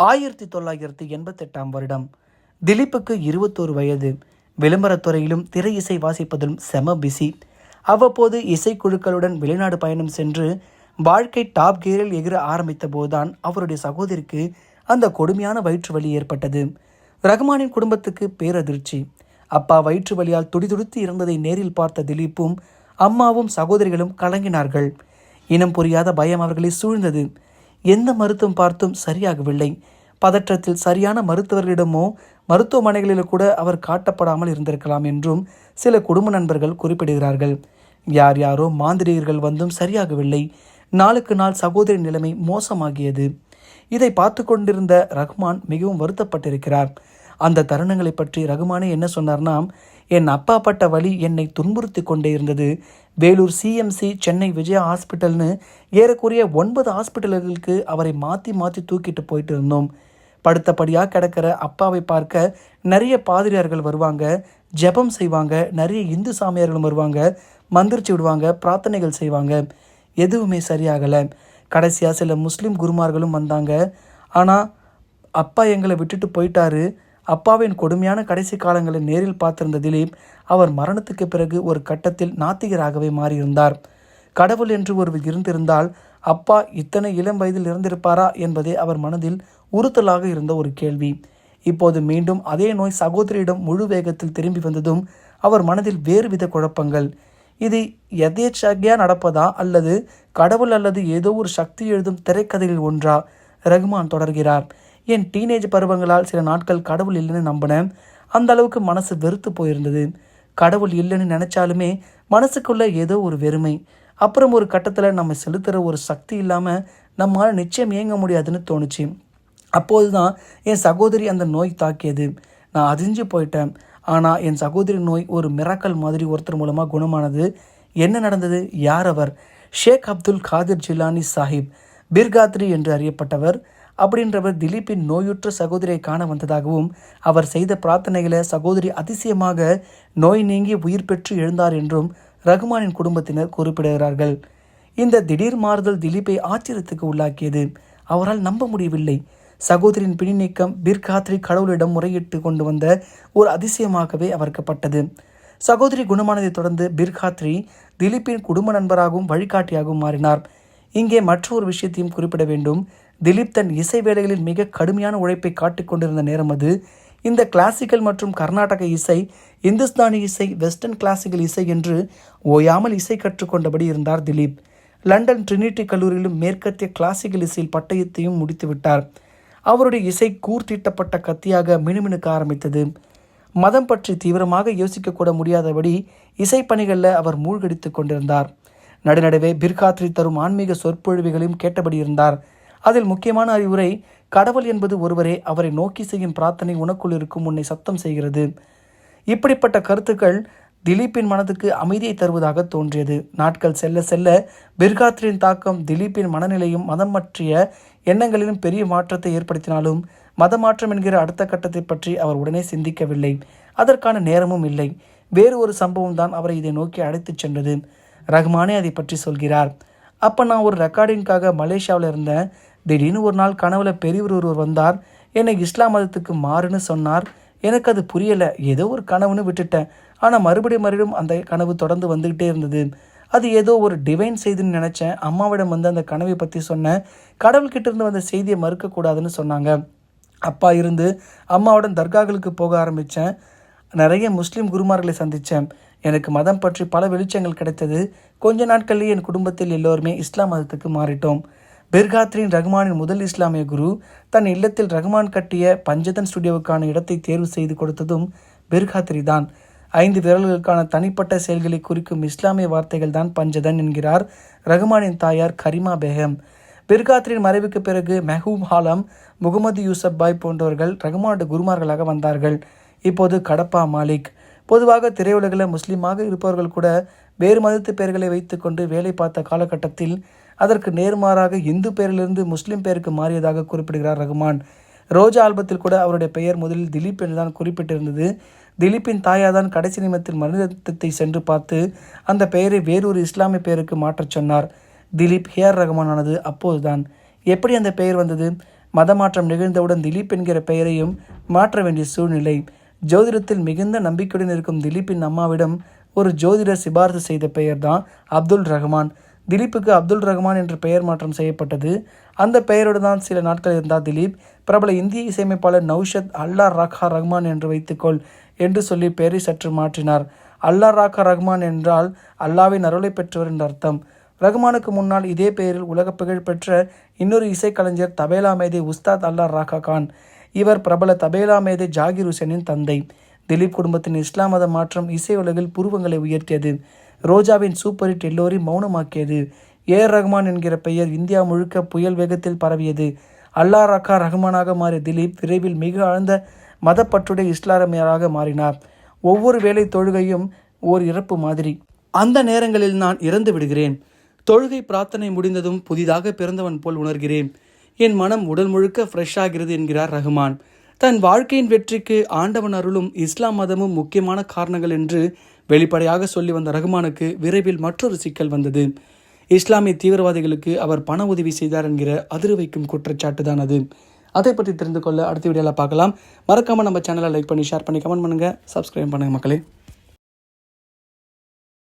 1988 வருடம். திலீப்புக்கு 21 வயது. விளம்பரத்துறையிலும் திரை இசை வாசிப்பதிலும் செம பிஸி. அவ்வப்போது இசைக்குழுக்களுடன் வெளிநாடு பயணம் சென்று வாழ்க்கை டாப் கியரில் எகிர ஆரம்பித்த போதுதான் அவருடைய சகோதரிக்கு அந்த கொடுமையான வயிற்று வலி ஏற்பட்டது. ரகுமானின் குடும்பத்துக்கு பேரதிர்ச்சி. அப்பா வயிற்று வலியால் துடிதுடித்து இருந்ததை நேரில் பார்த்த திலீப்பும் அம்மாவும் சகோதரிகளும் கலங்கினார்கள். இனம் புரியாத பயம் அவர்களை சூழ்ந்தது. எந்த மருத்துவம் பார்த்தும் சரியாகவில்லை. பதற்றத்தில் சரியான மருத்துவர்களிடமோ மருத்துவமனைகளில் கூட அவர் காட்டப்படாமல் இருந்திருக்கலாம் என்றும் சில குடும்ப நண்பர்கள் குறிப்பிடுகிறார்கள். யார் யாரோ மாந்திரிகர்கள் வந்தும் சரியாகவில்லை. நாளுக்கு நாள் சகோதரி நிலைமை மோசமாகியது. இதை பார்த்து கொண்டிருந்த ரகுமான் மிகவும் வருத்தப்பட்டிருக்கிறார். அந்த தருணங்களை பற்றி ரகுமானே என்ன சொன்னார்னா, என் அப்பா பட்ட வலி என்னை துன்புறுத்தி கொண்டே இருந்தது. வேலூர் சிஎம்சி, சென்னை விஜயா ஹாஸ்பிட்டல்னு ஏறக்குறைய 9 ஹாஸ்பிட்டல்களுக்கு அவரை மாற்றி மாற்றி தூக்கிட்டு போயிட்டு இருந்தோம். படுத்தபடியாக கிடக்கிற அப்பாவை பார்க்க நிறைய பாதிரியார்கள் வருவாங்க, ஜெபம் செய்வாங்க, நிறைய இந்து சாமியார்களும் வருவாங்க, மந்திரிச்சு விடுவாங்க, பிரார்த்தனைகள் செய்வாங்க. எதுவுமே சரியாகலை. கடைசியாக சில முஸ்லீம் குருமார்களும் வந்தாங்க. ஆனால் அப்பா எங்களை விட்டுட்டு போயிட்டாரு. அப்பாவின் கொடுமையான கடைசி காலங்களை நேரில் பார்த்திருந்த திலீப் அவர் மரணத்துக்கு பிறகு ஒரு கட்டத்தில் நாத்திகராகவே மாறியிருந்தார். கடவுள் என்று ஒருவர் இருந்திருந்தால் அப்பா இத்தனை இளம் வயதில் இருந்திருப்பாரா என்பதே அவர் மனதில் உறுத்தலாக இருந்த ஒரு கேள்வி. இப்போது மீண்டும் அதே நோய் சகோதரியிடம் முழு வேகத்தில் திரும்பி வந்ததும் அவர் மனதில் வேறுவித குழப்பங்கள். இது எதேச்சையா நடப்பதா அல்லது கடவுள் அல்லது ஏதோ ஒரு சக்தி எழுதும் திரைக்கதையில் ஒன்றா? ரகுமான் தொடர்கிறார். என் டீனேஜ் பருவங்களால் சில நாட்கள் கடவுள் இல்லைன்னு நம்பினேன். அந்த அளவுக்கு மனசு வெறுத்து போயிருந்தது. கடவுள் இல்லைன்னு நினச்சாலுமே மனசுக்குள்ள ஏதோ ஒரு வெறுமை. அப்புறம் ஒரு கட்டத்தில் நம்ம செலுத்துகிற ஒரு சக்தி இல்லாமல் நம்மளால் நிச்சயம் இயங்க முடியாதுன்னு தோணுச்சு. அப்போது தான் என் சகோதரி அந்த நோய் தாக்கியது. நான் அதிர்ஞ்சு போயிட்டேன். ஆனால் என் சகோதரி நோய் ஒரு மிராக்கல் மாதிரி ஒருத்தர் மூலமாக குணமானது. என்ன நடந்தது? யார் அவர்? ஷேக் அப்துல் காதிர் ஜிலானி சாஹிப், பிர்காத்ரி என்று அறியப்பட்டவர். அப்படின்றவர் திலீப்பின் நோயுற்ற சகோதரியை காண வந்ததாகவும் அவர் செய்த பிரார்த்தனைகளை சகோதரி அதிசயமாக நோய் நீங்கி உயிர் பெற்று எழுந்தார் என்றும் ரகுமானின் குடும்பத்தினர் குறிப்பிடுகிறார்கள். இந்த திடீர் மாறுதல் திலீப்பை ஆச்சரியத்துக்கு உள்ளாக்கியது. அவரால் நம்ப முடியவில்லை. சகோதரின் பிணி நீக்கம் பிர்காத்ரி கடவுளிடம் முறையிட்டு கொண்டு வந்த ஒரு அதிசயமாகவே அவர்க்கப்பட்டது. சகோதரி குணமானதை தொடர்ந்து பிர்காத்ரி திலீப்பின் குடும்ப நண்பராகவும் வழிகாட்டியாகவும் மாறினார். இங்கே மற்றொரு விஷயத்தையும் குறிப்பிட வேண்டும். திலீப் தன் இசை வேலைகளில் மிக கடுமையான உழைப்பை காட்டிக் கொண்டிருந்த நேரம் அது. இந்த கிளாசிக்கல் மற்றும் கர்நாடக இசை, இந்துஸ்தானி இசை, வெஸ்டர்ன் கிளாசிக்கல் இசை என்று ஓயாமல் இசை கற்றுக்கொண்டபடி இருந்தார் திலீப். லண்டன் ட்ரினிட்டி கல்லூரியிலும் மேற்கத்திய கிளாசிக்கல் இசையில் பட்டயத்தையும் முடித்துவிட்டார். அவருடைய இசை கூர்த்தீட்டப்பட்ட கத்தியாக மினுமினுக்க ஆரம்பித்தது. மதம் பற்றி தீவிரமாக யோசிக்கக்கூட முடியாதபடி இசைப்பணிகளில் அவர் மூழ்கடித்து கொண்டிருந்தார். நடுநடுவே பிர்காத்ரி தரும் ஆன்மீக சொற்பொழிவுகளையும் கேட்டபடி இருந்தார். அதில் முக்கியமான அறிவுரை, கடவுள் என்பது ஒருவரே, அவரை நோக்கி செய்யும் பிரார்த்தனை உனக்குள் இருக்கும் உன்னை சத்தம் செய்கிறது. இப்படிப்பட்ட கருத்துக்கள் திலீப்பின் மனதுக்கு அமைதியை தருவதாக தோன்றியது. நாட்கள் செல்ல செல்ல பிர்காத்ரியின் தாக்கம் திலீப்பின் மனநிலையும் மதம் பற்றிய எண்ணங்களிலும் பெரிய மாற்றத்தை ஏற்படுத்தினாலும் மதமாற்றம் என்கிற அடுத்த கட்டத்தை பற்றி அவர் உடனே சிந்திக்கவில்லை. அதற்கான நேரமும் இல்லை. வேறு ஒரு சம்பவம் தான் அவரை இதை நோக்கி அழைத்துச் சென்றது. ரகுமானே அதை பற்றி சொல்கிறார். அப்போ நான் ஒரு ரெக்கார்டிங்காக மலேசியாவில் இருந்தேன். திடீர்னு ஒரு நாள் கனவுல பெரியவர் ஒருவர் வந்தார். என்னை இஸ்லாம் மதத்துக்கு மாறுன்னு சொன்னார். எனக்கு அது புரியலை. ஏதோ ஒரு கனவுன்னு விட்டுட்டேன். ஆனால் மறுபடியும் அந்த கனவு தொடர்ந்து வந்துக்கிட்டே இருந்தது. அது ஏதோ ஒரு டிவைன் செய்தின்னு நினச்சேன். அம்மாவிடம் வந்து அந்த கனவை பற்றி சொன்னேன். கடவுள்கிட்ட இருந்து வந்த செய்தியை மறுக்கக்கூடாதுன்னு சொன்னாங்க. அப்பா இருந்து அம்மாவுடன் தர்காக்களுக்கு போக ஆரம்பித்தேன். நிறைய முஸ்லீம் குருமார்களை சந்தித்தேன். எனக்கு மதம் பற்றி பல வெளிச்சங்கள் கிடைத்தது. கொஞ்ச நாட்கள்லேயே என் குடும்பத்தில் எல்லோருமே இஸ்லாம் மதத்துக்கு மாறிட்டோம். பிர்காத்ரியின் ரகுமானின் முதல் இஸ்லாமிய குரு தன் இல்லத்தில் ரகுமான் கட்டிய பஞ்சதன் ஸ்டுடியோவுக்கான இடத்தை தேர்வு செய்து கொடுத்ததும் பிர்காத்ரி தான். 5 விரல்களுக்கான தனிப்பட்ட செயல்களை குறிக்கும் இஸ்லாமிய வார்த்தைகள் தான் பஞ்சதன் என்கிறார் ரகுமானின் தாயார் கரிமா பேகம். பிர்காத்ரியின் மறைவுக்கு பிறகு மெஹூப் ஆலம், முகமது யூசப் பாய் போன்றவர்கள் ரகுமானோட குருமார்களாக வந்தார்கள். இப்போது கடப்பா மாலிக். பொதுவாக திரையுலகில் முஸ்லீமாக இருப்பவர்கள் கூட வேறு மதத்து பெயர்களை வைத்துக்கொண்டு வேலை பார்த்த காலகட்டத்தில் அதற்கு நேர்மாறாக இந்து பெயரிலிருந்து முஸ்லீம் பெயருக்கு மாறியதாக குறிப்பிடுகிறார் ரகுமான். ரோஜா ஆல்பத்தில் கூட அவருடைய பெயர் முதலில் திலீப் என்றுதான் குறிப்பிட்டிருந்தது. திலீப்பின் தாயாதான் கடைசி நிமிடத்தில் மனிதத்தை சென்று பார்த்து அந்த பெயரை வேறொரு இஸ்லாமிய பெயருக்கு மாற்றச் சொன்னார். திலீப் ஹேஆர் ரகுமான் ஆனது அப்போதுதான். எப்படி அந்த பெயர் வந்தது? மதமாற்றம் நிகழ்ந்தவுடன் திலீப் என்கிற பெயரையும் மாற்ற வேண்டிய சூழ்நிலை. ஜோதிடத்தில் மிகுந்த நம்பிக்கையுடன் இருக்கும் திலீப்பின் அம்மாவிடம் ஒரு ஜோதிடர் சிபாரிசு செய்த பெயர் தான் அப்துல் ரஹ்மான். திலீப்புக்கு அப்துல் ரஹ்மான் என்று பெயர் மாற்றம் செய்யப்பட்டது. அந்த பெயரோடு தான் சில நாட்கள் இருந்தார் திலீப். பிரபல இந்திய இசையமைப்பாளர் நௌஷத் அல்லா ராக்கா ரஹ்மான் என்று வைத்துக்கொள் என்று சொல்லி பெயரை சற்று மாற்றினார். அல்லா ராக்கா ரஹ்மான் என்றால் அல்லாவின் அருளை பெற்றவர் என்ற அர்த்தம். ரஹ்மானுக்கு முன்னால் இதே பெயரில் உலக புகழ் பெற்ற இன்னொரு இசைக்கலைஞர் தபேலா மேதை உஸ்தாத் அல்லா ராக்கா கான். இவர் பிரபல தபேலா மேதை ஜாகிர் ஹுசேனின் தந்தை. திலீப் குடும்பத்தின் இஸ்லாம் மத மாற்றம் இசை உலகில் புருவங்களை உயர்த்தியது. ரோஜாவின் சூப்பர் ஹிட் எல்லோரையும் மௌனமாக்கியது. ரஹ்மான் என்கிற பெயர் இந்தியா முழுக்க புயல் வேகத்தில் பரவியது. அல்லா ராக்கா ரஹ்மானாக மாறிய திலீப் விரைவில் மிக ஆழ்ந்த மதப்பற்றுடைய இஸ்லாமியராக மாறினார். ஒவ்வொரு வேளை தொழுகையும் ஓர் இறப்பு மாதிரி. அந்த நேரங்களில் நான் இறந்து விடுகிறேன். தொழுகை பிரார்த்தனை முடிந்ததும் புதிதாக பிறந்தவன் போல் உணர்கிறேன். என் மனம் உடல் முழுக்க ஃப்ரெஷ் ஆகிறது என்கிறார் ரஹ்மான். தன் வாழ்க்கையின் வெற்றிக்கு ஆண்டவன் அருளும் இஸ்லாம் மதமும் முக்கியமான காரணங்கள் என்று வெளிப்படையாக சொல்லி வந்த ரஹ்மானுக்கு விரைவில் மற்றொரு சிக்கல் வந்தது. இஸ்லாமிய தீவிரவாதிகளுக்கு அவர் பண உதவி செய்தார் என்கிற அதிர வைக்கும் குற்றச்சாட்டு தான் அது. அதை பற்றி தெரிந்து கொள்ள அடுத்த வீடியோவில் பார்க்கலாம். மறக்காமல் நம்ம சேனலை லைக் பண்ணி ஷேர் பண்ணி கமெண்ட் பண்ணுங்கள், சப்ஸ்கிரைப் பண்ணுங்கள் மக்களே.